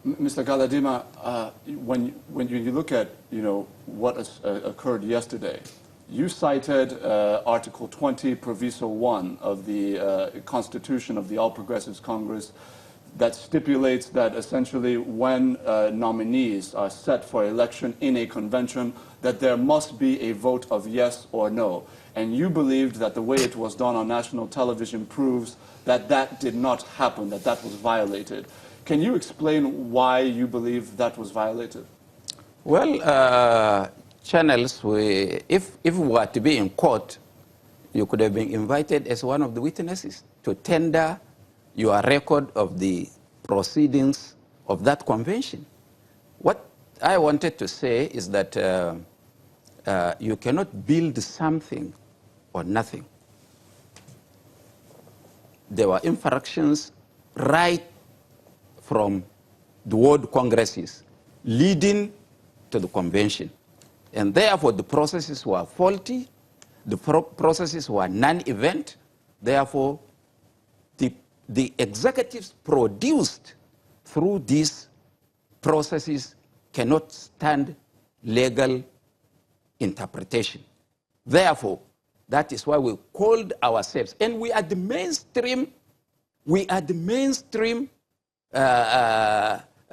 Mr. Galadima, when you look at what occurred yesterday, you cited Article 20, Proviso 1 of the Constitution of the All Progressives Congress that stipulates that essentially when nominees are set for election in a convention, that there must be a vote of yes or no. And you believed that the way it was done on national television proves that that did not happen, that that was violated. Can you explain why you believe that was violated? Well, channels, if we were to be in court, you could have been invited as one of the witnesses to tender your record of the proceedings of that convention. What I wanted to say is that you cannot build something on nothing. There were infractions right from the world congresses leading to the convention. And therefore, the processes were faulty, the processes were non-event. Therefore, the executives produced through these processes cannot stand legal interpretation. Therefore, that is why we called ourselves, and we are the mainstream,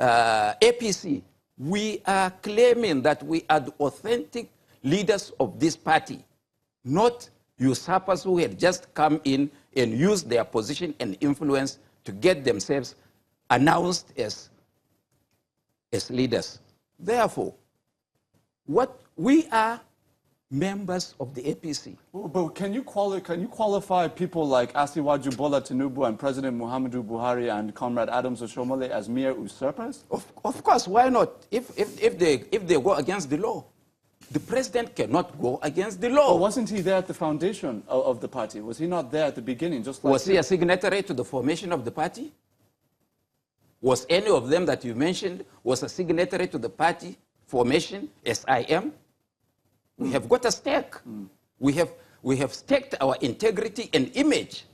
APC. We are claiming that we are the authentic leaders of this party, not usurpers who had just come in and used their position and influence to get themselves announced as leaders. Therefore, what we are members of the APC. But can you qualify people like Asiwaju Bola Tinubu and President Muhammadu Buhari and Comrade Adams Oshomole as mere usurpers? Of course, why not? If they go against the law. The president cannot go against the law. But wasn't he there at the foundation of the party? Was he not there at the beginning? Was he a signatory to the formation of the party? Was any of them that you mentioned was a signatory to the party formation, SIM? We have got a stake. We have staked our integrity and image.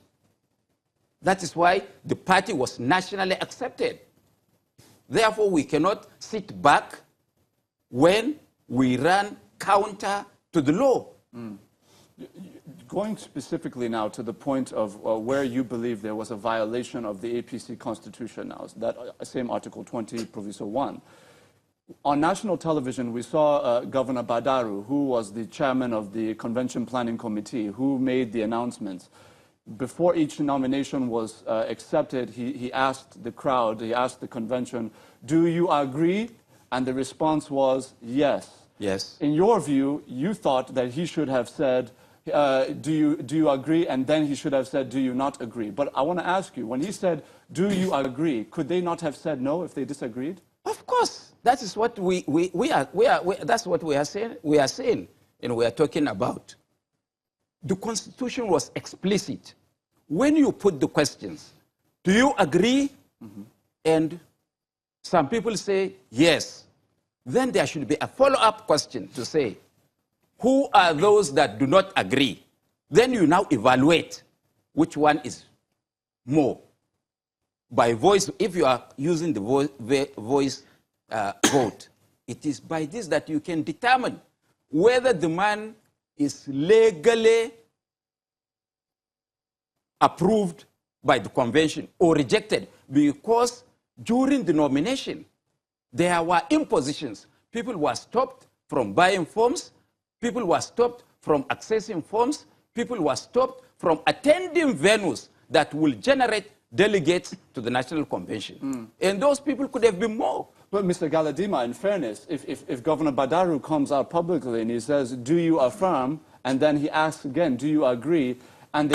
That is why the party was nationally accepted. Therefore, we cannot sit back when we run counter to the law. Going specifically now to the point of where you believe there was a violation of the APC Constitution now, that same Article 20, Proviso 1. On national television, we saw Governor Badaru, who was the chairman of the Convention Planning Committee, who made the announcements. Before each nomination was accepted, he asked the crowd, he asked the convention, do you agree? And the response was yes. Yes. In your view, you thought that he should have said, do you agree? And then he should have said, do you not agree? But I want to ask you, when he said, do you agree, could they not have said no if they disagreed? Of course. That is what that's what we are saying, and we are talking about. The Constitution was explicit. When you put the questions, do you agree? And some people say yes. Then there should be a follow-up question to say, who are those that do not agree? Then you now evaluate which one is more. By voice, if you are using the voice vote, it is by this that you can determine whether the man is legally approved by the convention or rejected, because during the nomination, there were impositions. People were stopped from buying forms. People were stopped from accessing forms. People were stopped from attending venues that will generate delegates to the National Convention. And those people could have been more. But Mr. Galadima, in fairness, if Governor Badaru comes out publicly and he says, do you affirm? And then he asks again, do you agree? And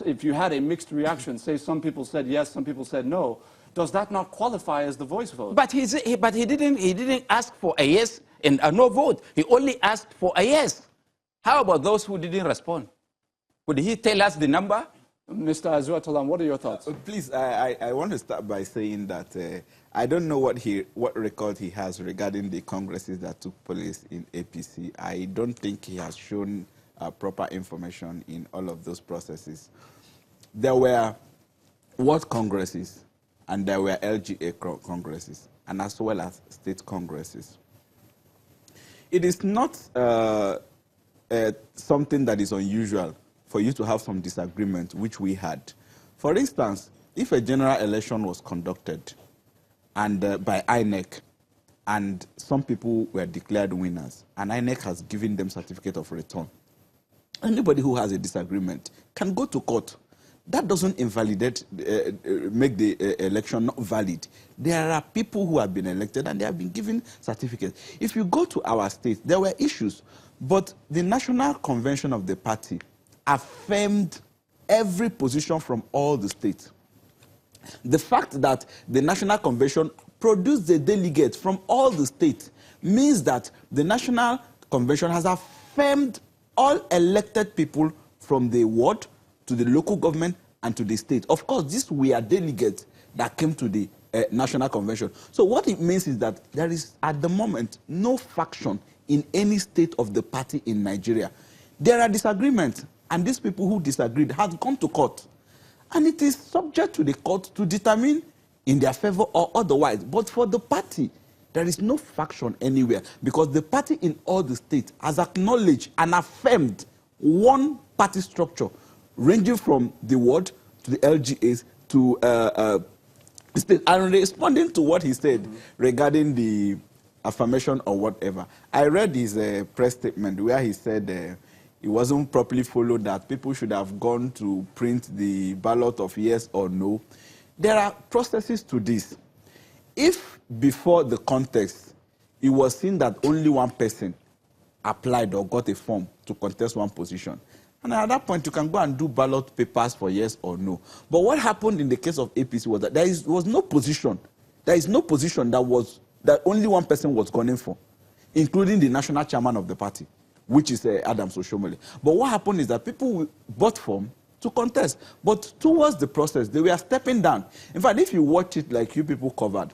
if you had a mixed reaction, say some people said yes, some people said no, does that not qualify as the voice vote? But he didn't ask for a yes and a no vote. He only asked for a yes. How about those who didn't respond? Would he tell us the number? Mr. Azuatalam, what are your thoughts? Please, I want to start by saying that I don't know what record he has regarding the congresses that took place in APC. I don't think he has shown proper information in all of those processes. There were World Congresses and there were LGA congresses. and as well as state congresses. It is not something that is unusual for you to have some disagreement, which we had. For instance, if a general election was conducted and by INEC, and some people were declared winners, and INEC has given them certificate of return, anybody who has a disagreement can go to court. That doesn't invalidate, make the election not valid. There are people who have been elected and they have been given certificates. If you go to our state, there were issues, but the National Convention of the party affirmed every position from all the states. The fact that the National Convention produced the delegates from all the states means that the National Convention has affirmed all elected people from the ward to the local government and to the state. Of course, these were delegates that came to the National Convention. So what it means is that there is, at the moment, no faction in any state of the party in Nigeria. There are disagreements, and these people who disagreed have gone to court. And it is subject to the court to determine in their favor or otherwise. But for the party, there is no faction anywhere, because the party in all the states has acknowledged and affirmed one party structure, ranging from the ward to the LGAs to the state. And responding to what he said regarding the affirmation or whatever, I read his press statement where he said it wasn't properly followed, that people should have gone to print the ballot of yes or no. There are processes to this. If before the contest, it was seen that only one person applied or got a form to contest one position, and at that point, you can go and do ballot papers for yes or no. But what happened in the case of APC was that there was no position. There is no position that only one person was gunning for, including the national chairman of the party, which is Adams Oshomole. But what happened is that people bought form to contest. But towards the process, they were stepping down. In fact, if you watch it like you people covered,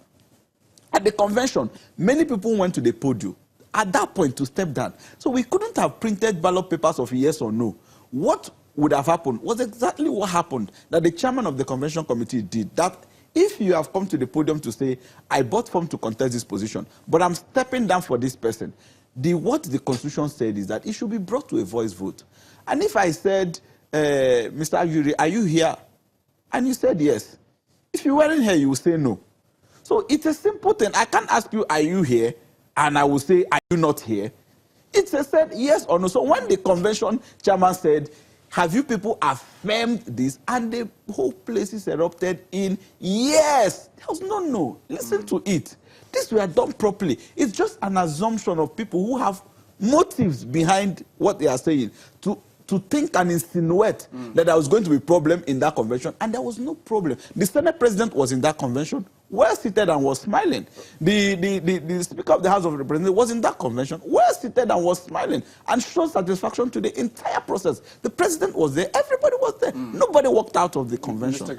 at the convention, many people went to the podium at that point to step down. So we couldn't have printed ballot papers of yes or no. What would have happened was exactly what happened, that the chairman of the convention committee did. That if you have come to the podium to say, I bought form to contest this position, but I'm stepping down for this person, what the constitution said is that it should be brought to a voice vote. And if I said, Mr. Aguri, are you here? And you said yes. If you weren't here, you would say no. So it's a simple thing. I can't ask you, are you here? And I will say, are you not here? It's a said yes or no. So when the convention chairman said, have you people affirmed this? And the whole place is erupted in yes. There was no. Listen to it. This were done properly. It's just an assumption of people who have motives behind what they are saying to think and insinuate that there was going to be a problem in that convention, and there was no problem. The Senate President was in that convention, well seated and was smiling. The Speaker of the House of Representatives was in that convention, well seated and was smiling, and showed satisfaction to the entire process. The President was there, everybody was there. Nobody walked out of the convention.